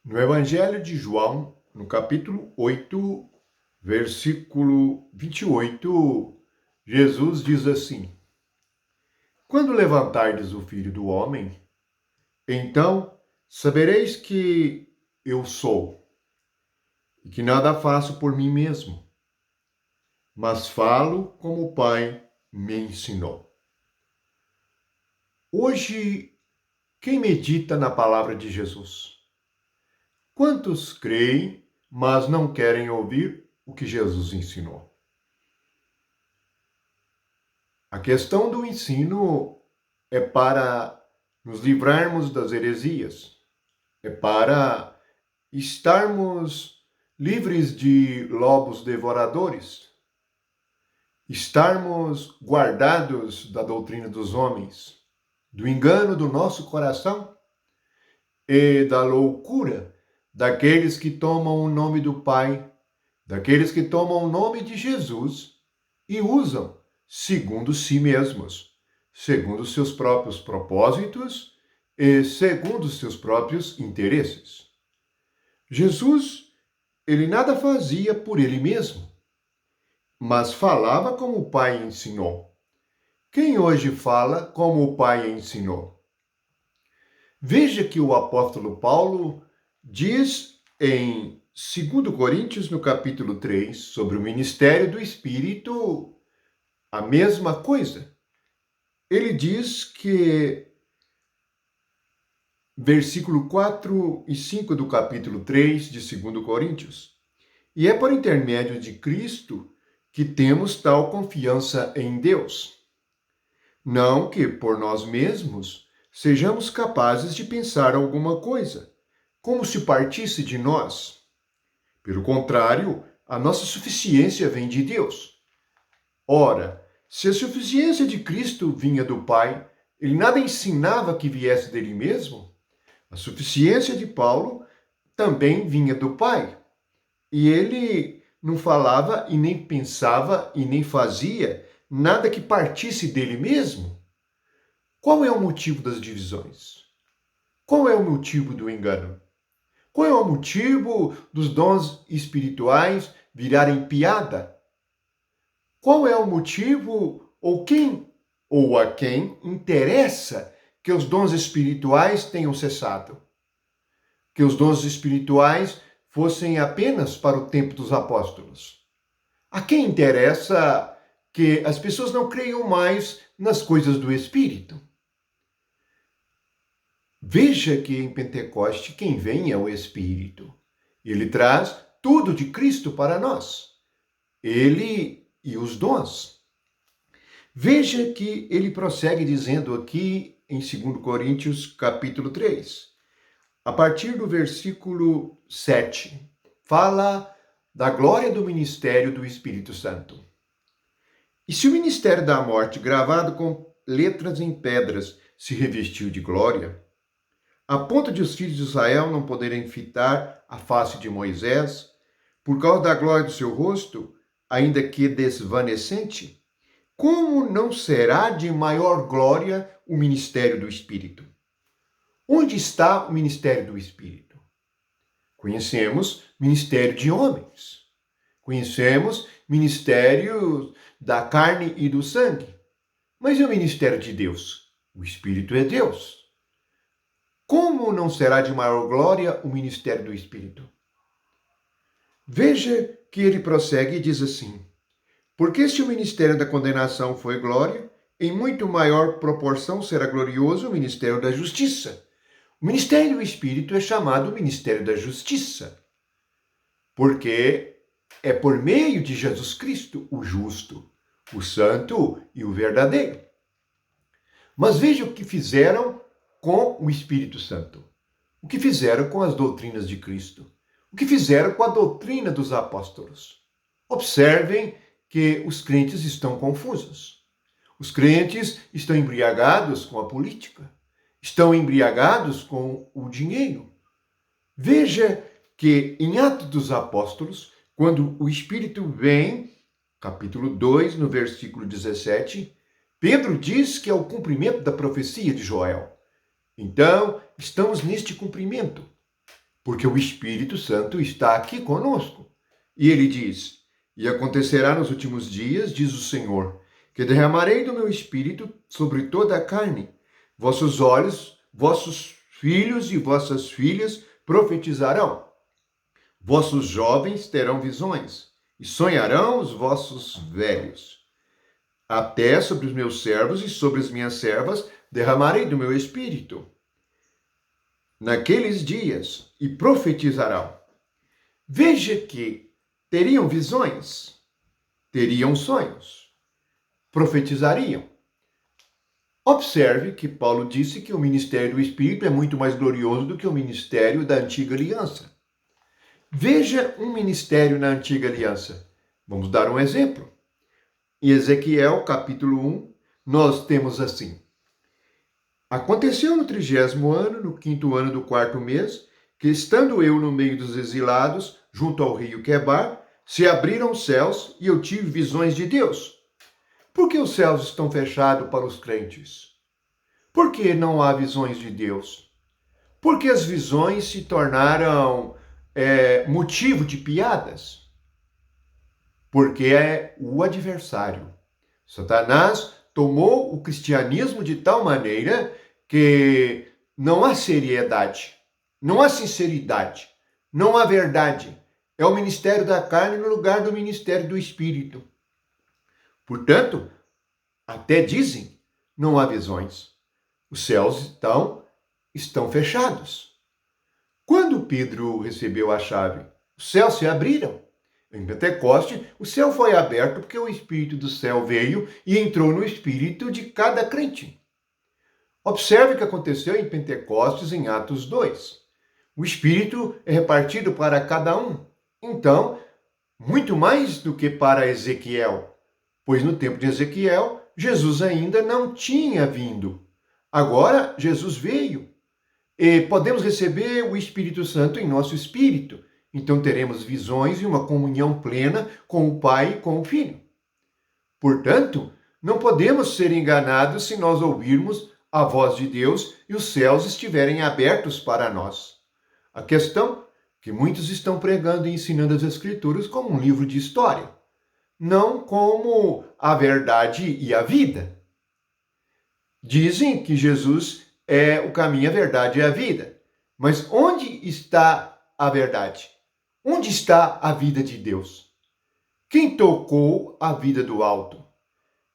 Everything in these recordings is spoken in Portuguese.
No Evangelho de João, no capítulo 8, versículo 28, Jesus diz assim: Quando levantardes o Filho do Homem, então sabereis que eu sou, e que nada faço por mim mesmo, mas falo como o Pai me ensinou. Hoje, quem medita na palavra de Jesus? Quantos creem, mas não querem ouvir o que Jesus ensinou? A questão do ensino é para nos livrarmos das heresias, é para estarmos livres de lobos devoradores, estarmos guardados da doutrina dos homens, do engano do nosso coração e da loucura daqueles que tomam o nome do Pai, daqueles que tomam o nome de Jesus e usam segundo si mesmos, segundo seus próprios propósitos e segundo seus próprios interesses. Jesus, ele nada fazia por ele mesmo, mas falava como o Pai ensinou. Quem hoje fala como o Pai ensinou? Veja que o apóstolo Paulo diz em 2 Coríntios, no capítulo 3, sobre o ministério do Espírito, a mesma coisa. Ele diz que, versículo 4 e 5 do capítulo 3 de 2 Coríntios, e é por intermédio de Cristo que temos tal confiança em Deus. Não que por nós mesmos sejamos capazes de pensar alguma coisa, como se partisse de nós. Pelo contrário, a nossa suficiência vem de Deus. Ora, se a suficiência de Cristo vinha do Pai, ele nada ensinava que viesse dele mesmo? A suficiência de Paulo também vinha do Pai. E ele não falava e nem pensava e nem fazia nada que partisse dele mesmo. Qual é o motivo das divisões? Qual é o motivo do engano? Qual é o motivo dos dons espirituais virarem piada? Qual é o motivo ou quem ou a quem interessa que os dons espirituais tenham cessado? Que os dons espirituais fossem apenas para o tempo dos apóstolos? A quem interessa que as pessoas não creiam mais nas coisas do Espírito? Veja que em Pentecoste quem vem é o Espírito. Ele traz tudo de Cristo para nós. Ele e os dons. Veja que ele prossegue dizendo aqui em 2 Coríntios capítulo 3, a partir do versículo 7, fala da glória do ministério do Espírito Santo. E se o ministério da morte, gravado com letras em pedras, se revestiu de glória, a ponto de os filhos de Israel não poderem fitar a face de Moisés, por causa da glória do seu rosto, ainda que desvanecente, como não será de maior glória o ministério do Espírito? Onde está o ministério do Espírito? Conhecemos ministério de homens. Conhecemos ministério da carne e do sangue. Mas e o ministério de Deus? O Espírito é Deus. Como não será de maior glória o ministério do Espírito? Veja que ele prossegue e diz assim: porque se o ministério da condenação foi glória, em muito maior proporção será glorioso o ministério da justiça. O ministério do Espírito é chamado ministério da justiça, porque é por meio de Jesus Cristo, o justo, o santo e o verdadeiro. Mas veja o que fizeram com o Espírito Santo. O que fizeram com as doutrinas de Cristo. O que fizeram com a doutrina dos apóstolos. Observem que os crentes estão confusos. Os crentes estão embriagados com a política. Estão embriagados com o dinheiro. Veja que em Atos dos Apóstolos, quando o Espírito vem, capítulo 2, no versículo 17, Pedro diz que é o cumprimento da profecia de Joel. Então, estamos neste cumprimento. porque o Espírito Santo está aqui conosco. E ele diz: e acontecerá nos últimos dias, diz o Senhor, que derramarei do meu Espírito sobre toda a carne. Vossos olhos, vossos filhos e vossas filhas profetizarão. Vossos jovens terão visões, e sonharão os vossos velhos. Até sobre os meus servos e sobre as minhas servas derramarei do meu Espírito naqueles dias, e profetizarão. Veja que teriam visões, teriam sonhos, profetizariam. Observe que Paulo disse que o ministério do Espírito é muito mais glorioso do que o ministério da antiga aliança. Veja um ministério na antiga aliança. Vamos dar um exemplo. Em Ezequiel, capítulo 1, nós temos assim: aconteceu no 30º ano, no 5º ano do 4º mês, que estando eu no meio dos exilados, junto ao rio Quebar, se abriram os céus e eu tive visões de Deus. Por que os céus estão fechados para os crentes? Por que não há visões de Deus? Porque as visões se tornaram motivo de piadas. Porque é o adversário. Satanás tomou o cristianismo de tal maneira que não há seriedade, não há sinceridade, não há verdade. É o ministério da carne no lugar do ministério do Espírito. Portanto, até dizem, não há visões. Os céus estão fechados. Quando Pedro recebeu a chave, os céus se abriram. Em Pentecoste, o céu foi aberto porque o Espírito do céu veio e entrou no espírito de cada crente. Observe o que aconteceu em Pentecostes, em Atos 2. O Espírito é repartido para cada um. Então, muito mais do que para Ezequiel, pois no tempo de Ezequiel, Jesus ainda não tinha vindo. Agora, Jesus veio. E podemos receber o Espírito Santo em nosso espírito. Então teremos visões e uma comunhão plena com o Pai e com o Filho. Portanto, não podemos ser enganados se nós ouvirmos a voz de Deus e os céus estiverem abertos para nós. A questão é que muitos estão pregando e ensinando as Escrituras como um livro de história, não como a verdade e a vida. Dizem que Jesus é o caminho, a verdade e a vida. Mas onde está a verdade? Onde está a vida de Deus? Quem tocou a vida do alto?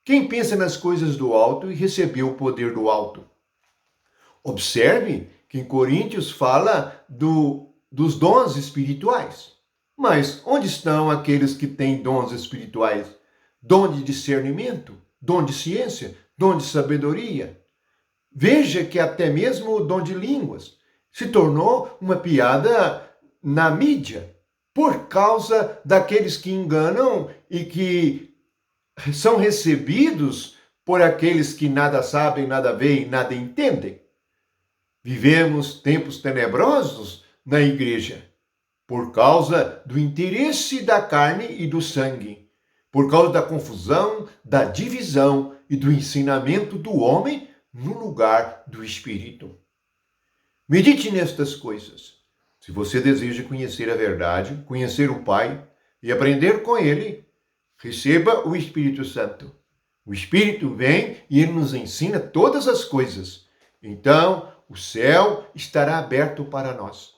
Quem pensa nas coisas do alto e recebeu o poder do alto? Observe que em Coríntios fala dos dons espirituais. Mas onde estão aqueles que têm dons espirituais? Dom de discernimento, dom de ciência, dom de sabedoria. Veja que até mesmo o dom de línguas se tornou uma piada na mídia, por causa daqueles que enganam e que são recebidos por aqueles que nada sabem, nada veem, nada entendem. Vivemos tempos tenebrosos na igreja, por causa do interesse da carne e do sangue, por causa da confusão, da divisão e do ensinamento do homem no lugar do Espírito. Medite nestas coisas. Se você deseja conhecer a verdade, conhecer o Pai e aprender com Ele, receba o Espírito Santo. O Espírito vem e Ele nos ensina todas as coisas. Então, o céu estará aberto para nós.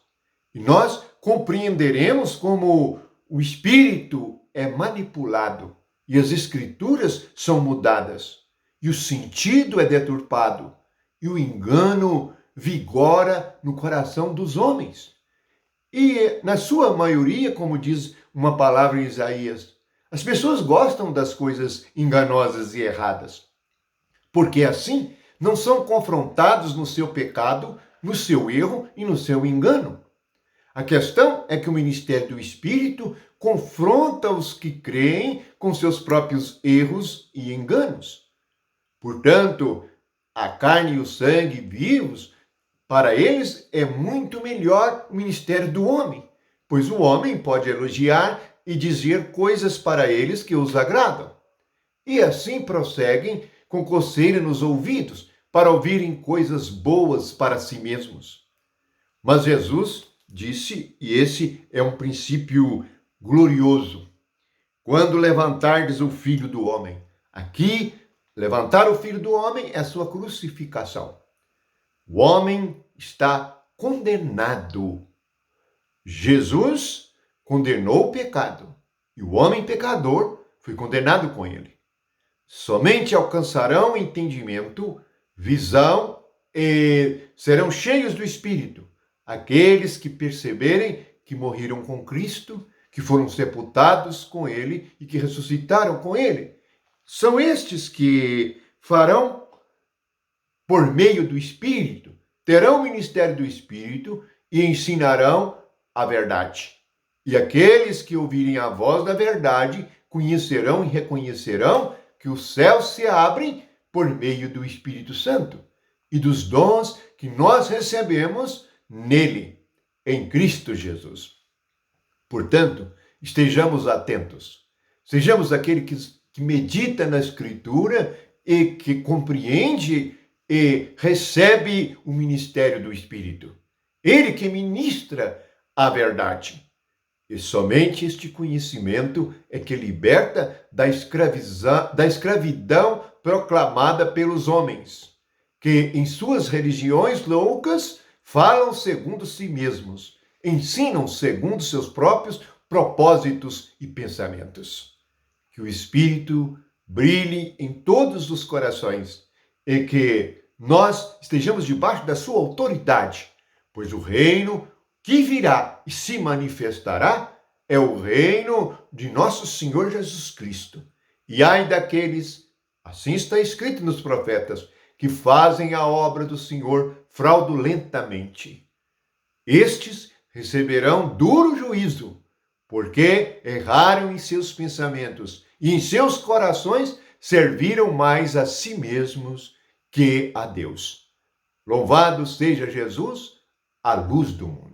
E nós compreenderemos como o Espírito é manipulado e as Escrituras são mudadas. E o sentido é deturpado. E o engano vigora no coração dos homens. E, na sua maioria, como diz uma palavra em Isaías, as pessoas gostam das coisas enganosas e erradas, porque assim não são confrontados no seu pecado, no seu erro e no seu engano. A questão é que o ministério do Espírito confronta os que creem com seus próprios erros e enganos. Portanto, a carne e o sangue vivos, para eles é muito melhor o ministério do homem, pois o homem pode elogiar e dizer coisas para eles que os agradam. E assim prosseguem com coceira nos ouvidos para ouvirem coisas boas para si mesmos. Mas Jesus disse, e esse é um princípio glorioso: quando levantardes o Filho do Homem. Aqui, levantar o Filho do Homem é a sua crucificação. O homem está condenado. Jesus condenou o pecado e o homem pecador foi condenado com ele. Somente alcançarão entendimento, visão e serão cheios do Espírito aqueles que perceberem que morreram com Cristo, que foram sepultados com ele e que ressuscitaram com ele. São estes que farão, por meio do Espírito, terão o ministério do Espírito e ensinarão a verdade. E aqueles que ouvirem a voz da verdade conhecerão e reconhecerão que os céus se abrem por meio do Espírito Santo e dos dons que nós recebemos nele, em Cristo Jesus. Portanto, estejamos atentos. Sejamos aquele que medita na Escritura e que compreende e recebe o ministério do Espírito. Ele que ministra a verdade. E somente este conhecimento é que liberta da escravidão proclamada pelos homens, que em suas religiões loucas falam segundo si mesmos, ensinam segundo seus próprios propósitos e pensamentos. Que o Espírito brilhe em todos os corações e que nós estejamos debaixo da sua autoridade, pois o reino que virá e se manifestará é o reino de nosso Senhor Jesus Cristo. E ai daqueles, assim está escrito nos profetas, que fazem a obra do Senhor fraudulentamente. Estes receberão duro juízo, porque erraram em seus pensamentos e em seus corações serviram mais a si mesmos que a Deus. Louvado seja Jesus, a luz do mundo.